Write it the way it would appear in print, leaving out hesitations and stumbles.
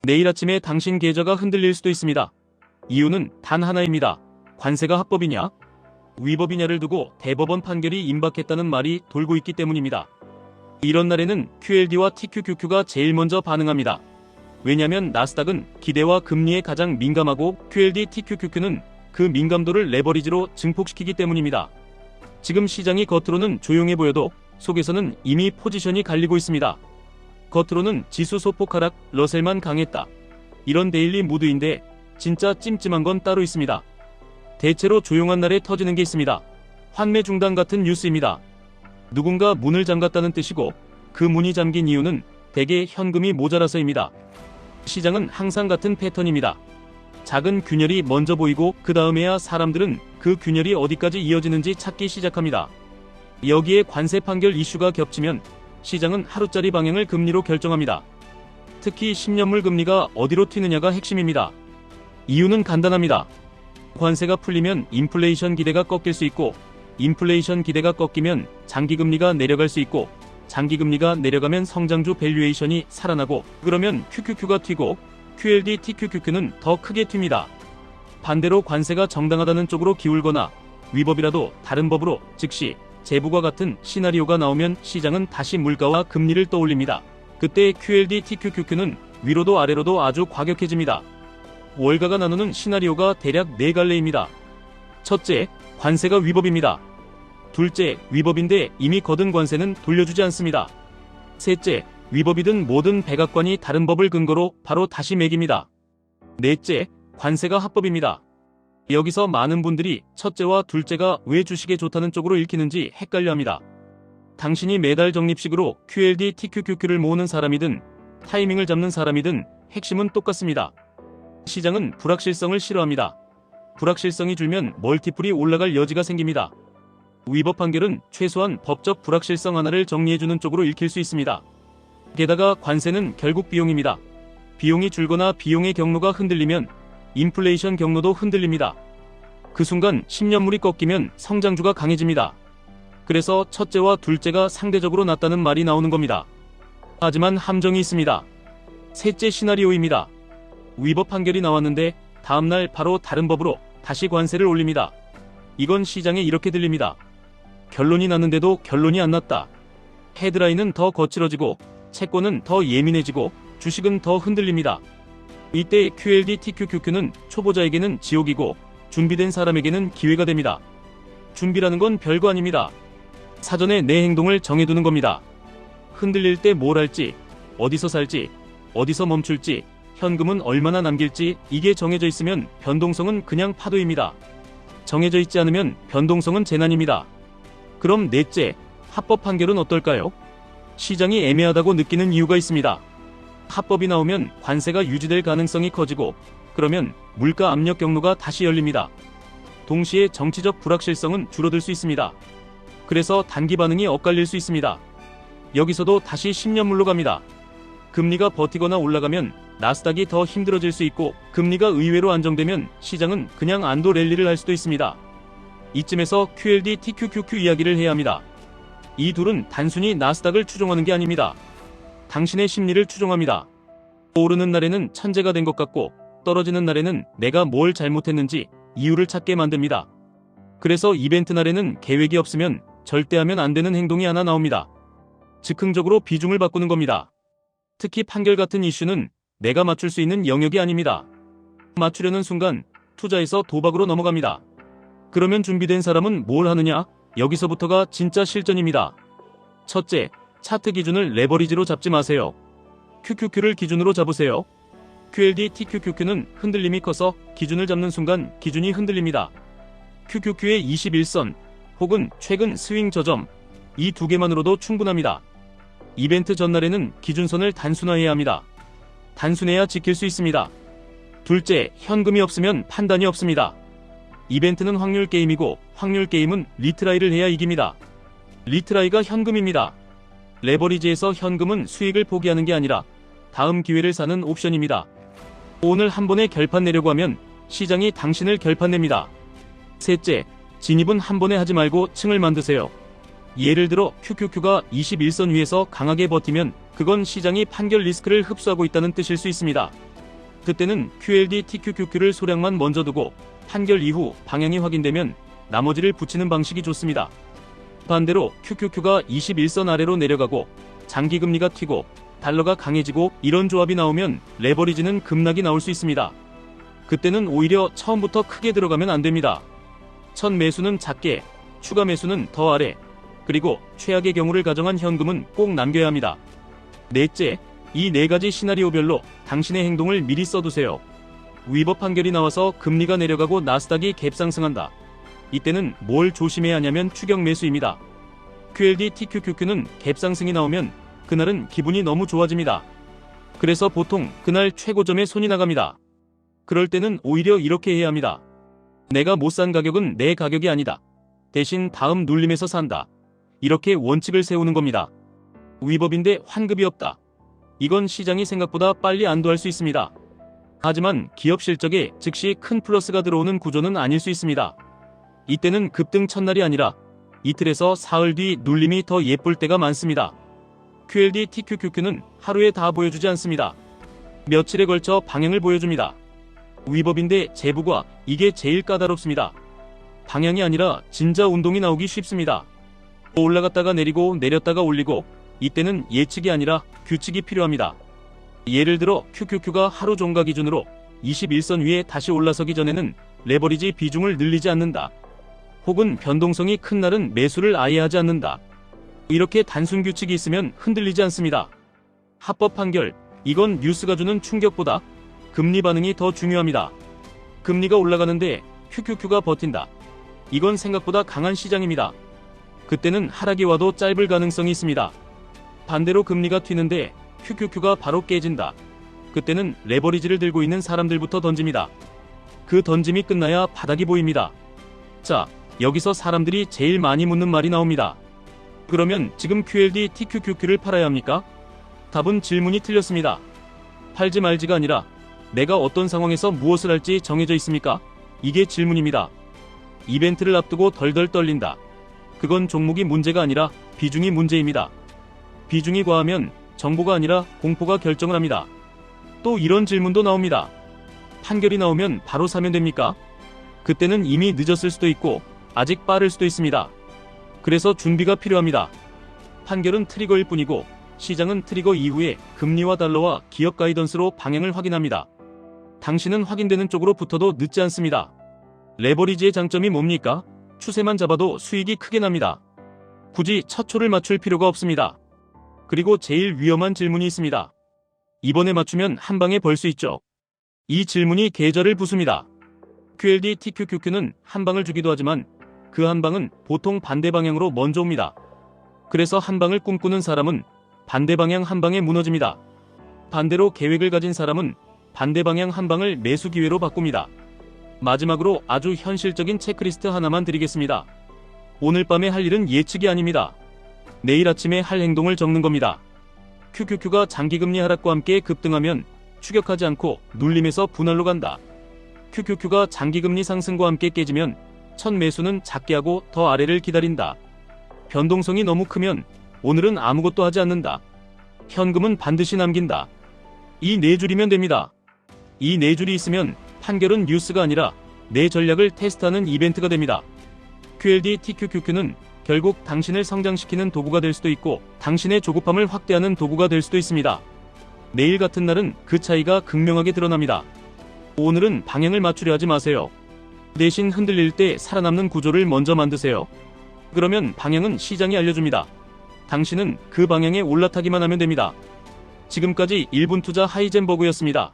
내일 아침에 당신 계좌가 흔들릴 수도 있습니다. 이유는 단 하나입니다. 관세가 합법이냐, 위법이냐를 두고 대법원 판결이 임박했다는 말이 돌고 있기 때문입니다. 이런 날에는 QLD와 TQQQ가 제일 먼저 반응합니다. 왜냐면 나스닥은 기대와 금리에 가장 민감하고 QLD, TQQQ는 그 민감도를 레버리지로 증폭시키기 때문입니다. 지금 시장이 겉으로는 조용해 보여도 속에서는 이미 포지션이 갈리고 있습니다. 겉으로는 지수 소폭 하락, 러셀만 강했다, 이런 데일리 무드인데 진짜 찜찜한 건 따로 있습니다. 대체로 조용한 날에 터지는 게 있습니다. 환매 중단 같은 뉴스입니다. 누군가 문을 잠갔다는 뜻이고 그 문이 잠긴 이유는 대개 현금이 모자라서입니다. 시장은 항상 같은 패턴입니다. 작은 균열이 먼저 보이고 그 다음에야 사람들은 그 균열이 어디까지 이어지는지 찾기 시작합니다. 여기에 관세 판결 이슈가 겹치면 시장은 하루짜리 방향을 금리로 결정합니다. 특히 10년물 금리가 어디로 튀느냐가 핵심입니다. 이유는 간단합니다. 관세가 풀리면 인플레이션 기대가 꺾일 수 있고, 인플레이션 기대가 꺾이면 장기금리가 내려갈 수 있고, 장기금리가 내려가면 성장주 밸류에이션이 살아나고, 그러면 QQQ가 튀고 QLD, TQQQ는 더 크게 튑니다. 반대로 관세가 정당하다는 쪽으로 기울거나 위법이라도 다른 법으로, 즉시 재부과 같은 시나리오가 나오면 시장은 다시 물가와 금리를 떠올립니다. 그때 QLD, TQQQ는 위로도 아래로도 아주 과격해집니다. 월가가 나누는 시나리오가 대략 4갈래입니다. 첫째, 관세가 위법입니다. 둘째, 위법인데 이미 거둔 관세는 돌려주지 않습니다. 셋째, 위법이든 뭐든 백악관이 다른 법을 근거로 바로 다시 매깁니다. 넷째, 관세가 합법입니다. 여기서 많은 분들이 첫째와 둘째가 왜 주식에 좋다는 쪽으로 읽히는지 헷갈려합니다. 당신이 매달 적립식으로 QLD, TQQQ를 모으는 사람이든 타이밍을 잡는 사람이든 핵심은 똑같습니다. 시장은 불확실성을 싫어합니다. 불확실성이 줄면 멀티플이 올라갈 여지가 생깁니다. 위법 판결은 최소한 법적 불확실성 하나를 정리해주는 쪽으로 읽힐 수 있습니다. 게다가 관세는 결국 비용입니다. 비용이 줄거나 비용의 경로가 흔들리면 인플레이션 경로도 흔들립니다. 그 순간 10년물이 꺾이면 성장주가 강해집니다. 그래서 첫째와 둘째가 상대적으로 낮다는 말이 나오는 겁니다. 하지만 함정이 있습니다. 셋째 시나리오입니다. 위법 판결이 나왔는데 다음날 바로 다른 법으로 다시 관세를 올립니다. 이건 시장에 이렇게 들립니다. 결론이 났는데도 결론이 안 났다. 헤드라인은 더 거칠어지고 채권은 더 예민해지고 주식은 더 흔들립니다. 이때 QLD, TQQQ는 초보자에게는 지옥이고 준비된 사람에게는 기회가 됩니다. 준비라는 건 별거 아닙니다. 사전에 내 행동을 정해두는 겁니다. 흔들릴 때 뭘 할지, 어디서 살지, 어디서 멈출지, 현금은 얼마나 남길지, 이게 정해져 있으면 변동성은 그냥 파도입니다. 정해져 있지 않으면 변동성은 재난입니다. 그럼 넷째, 합법 판결은 어떨까요? 시장이 애매하다고 느끼는 이유가 있습니다. 합법이 나오면 관세가 유지될 가능성이 커지고, 그러면 물가 압력 경로가 다시 열립니다. 동시에 정치적 불확실성은 줄어들 수 있습니다. 그래서 단기 반응이 엇갈릴 수 있습니다. 여기서도 다시 10년물로 갑니다. 금리가 버티거나 올라가면 나스닥이 더 힘들어질 수 있고, 금리가 의외로 안정되면 시장은 그냥 안도 랠리를 할 수도 있습니다. 이쯤에서 QLD, TQQQ 이야기를 해야 합니다. 이 둘은 단순히 나스닥을 추종하는 게 아닙니다. 당신의 심리를 추종합니다. 오르는 날에는 천재가 된 것 같고 떨어지는 날에는 내가 뭘 잘못했는지 이유를 찾게 만듭니다. 그래서 이벤트 날에는 계획이 없으면 절대 하면 안 되는 행동이 하나 나옵니다. 즉흥적으로 비중을 바꾸는 겁니다. 특히 판결 같은 이슈는 내가 맞출 수 있는 영역이 아닙니다. 맞추려는 순간 투자에서 도박으로 넘어갑니다. 그러면 준비된 사람은 뭘 하느냐? 여기서부터가 진짜 실전입니다. 첫째, 차트 기준을 레버리지로 잡지 마세요. QQQ를 기준으로 잡으세요. QLD, TQQQ는 흔들림이 커서 기준을 잡는 순간 기준이 흔들립니다. QQQ의 21선 혹은 최근 스윙 저점, 이 두 개만으로도 충분합니다. 이벤트 전날에는 기준선을 단순화해야 합니다. 단순해야 지킬 수 있습니다. 둘째, 현금이 없으면 판단이 없습니다. 이벤트는 확률 게임이고 확률 게임은 리트라이를 해야 이깁니다. 리트라이가 현금입니다. 레버리지에서 현금은 수익을 포기하는 게 아니라 다음 기회를 사는 옵션입니다. 오늘 한 번에 결판 내려고 하면 시장이 당신을 결판냅니다. 셋째, 진입은 한 번에 하지 말고 층을 만드세요. 예를 들어 QQQ가 21선 위에서 강하게 버티면 그건 시장이 판결 리스크를 흡수하고 있다는 뜻일 수 있습니다. 그때는 QLD TQQQ를 소량만 먼저 두고 판결 이후 방향이 확인되면 나머지를 붙이는 방식이 좋습니다. 반대로 QQQ가 21선 아래로 내려가고 장기금리가 튀고 달러가 강해지고 이런 조합이 나오면 레버리지는 급락이 나올 수 있습니다. 그때는 오히려 처음부터 크게 들어가면 안 됩니다. 첫 매수는 작게, 추가 매수는 더 아래, 그리고 최악의 경우를 가정한 현금은 꼭 남겨야 합니다. 넷째, 이 네 가지 시나리오별로 당신의 행동을 미리 써두세요. 위법 판결이 나와서 금리가 내려가고 나스닥이 갭상승한다. 이때는 뭘 조심해야 하냐면 추격 매수입니다. QLD TQQQ는 갭상승이 나오면 그날은 기분이 너무 좋아집니다. 그래서 보통 그날 최고점에 손이 나갑니다. 그럴 때는 오히려 이렇게 해야 합니다. 내가 못 산 가격은 내 가격이 아니다. 대신 다음 눌림에서 산다. 이렇게 원칙을 세우는 겁니다. 위법인데 환급이 없다. 이건 시장이 생각보다 빨리 안도할 수 있습니다. 하지만 기업 실적에 즉시 큰 플러스가 들어오는 구조는 아닐 수 있습니다. 이때는 급등 첫날이 아니라 이틀에서 사흘 뒤 눌림이 더 예쁠 때가 많습니다. QLD TQQQ는 하루에 다 보여주지 않습니다. 며칠에 걸쳐 방향을 보여줍니다. 위법인데 재부과 이게 제일 까다롭습니다. 방향이 아니라 진짜 운동이 나오기 쉽습니다. 올라갔다가 내리고 내렸다가 올리고 이때는 예측이 아니라 규칙이 필요합니다. 예를 들어 QQQ가 하루 종가 기준으로 21선 위에 다시 올라서기 전에는 레버리지 비중을 늘리지 않는다. 혹은 변동성이 큰 날은 매수를 아예 하지 않는다. 이렇게 단순 규칙이 있으면 흔들리지 않습니다. 합법 판결, 이건 뉴스가 주는 충격보다 금리 반응이 더 중요합니다. 금리가 올라가는데 QQQ가 버틴다. 이건 생각보다 강한 시장입니다. 그때는 하락이 와도 짧을 가능성이 있습니다. 반대로 금리가 튀는데 QQQ가 바로 깨진다. 그때는 레버리지를 들고 있는 사람들부터 던집니다. 그 던짐이 끝나야 바닥이 보입니다. 자, 여기서 사람들이 제일 많이 묻는 말이 나옵니다. 그러면 지금 QLD TQQQ를 팔아야 합니까? 답은 질문이 틀렸습니다. 팔지 말지가 아니라 내가 어떤 상황에서 무엇을 할지 정해져 있습니까? 이게 질문입니다. 이벤트를 앞두고 덜덜 떨린다. 그건 종목이 문제가 아니라 비중이 문제입니다. 비중이 과하면 정보가 아니라 공포가 결정을 합니다. 또 이런 질문도 나옵니다. 판결이 나오면 바로 사면 됩니까? 그때는 이미 늦었을 수도 있고 아직 빠를 수도 있습니다. 그래서 준비가 필요합니다. 판결은 트리거일 뿐이고 시장은 트리거 이후에 금리와 달러와 기업 가이던스로 방향을 확인합니다. 당신은 확인되는 쪽으로 붙어도 늦지 않습니다. 레버리지의 장점이 뭡니까? 추세만 잡아도 수익이 크게 납니다. 굳이 첫 초를 맞출 필요가 없습니다. 그리고 제일 위험한 질문이 있습니다. 이번에 맞추면 한 방에 벌 수 있죠. 이 질문이 계절을 부숩니다. QLD TQQQ는 한 방을 주기도 하지만 그 한 방은 보통 반대 방향으로 먼저 옵니다. 그래서 한 방을 꿈꾸는 사람은 반대 방향 한 방에 무너집니다. 반대로 계획을 가진 사람은 반대 방향 한 방을 매수 기회로 바꿉니다. 마지막으로 아주 현실적인 체크리스트 하나만 드리겠습니다. 오늘 밤에 할 일은 예측이 아닙니다. 내일 아침에 할 행동을 적는 겁니다. QQQ가 장기금리 하락과 함께 급등하면 추격하지 않고 눌림에서 분할로 간다. QQQ가 장기금리 상승과 함께 깨지면 첫 매수는 작게 하고 더 아래를 기다린다. 변동성이 너무 크면 오늘은 아무것도 하지 않는다. 현금은 반드시 남긴다. 이 네 줄이면 됩니다. 이 네 줄이 있으면 판결은 뉴스가 아니라 내 전략을 테스트하는 이벤트가 됩니다. QLD TQQQ는 결국 당신을 성장시키는 도구가 될 수도 있고 당신의 조급함을 확대하는 도구가 될 수도 있습니다. 내일 같은 날은 그 차이가 극명하게 드러납니다. 오늘은 방향을 맞추려 하지 마세요. 대신 흔들릴 때 살아남는 구조를 먼저 만드세요. 그러면 방향은 시장이 알려줍니다. 당신은 그 방향에 올라타기만 하면 됩니다. 지금까지 1분 투자 하이젠버그였습니다.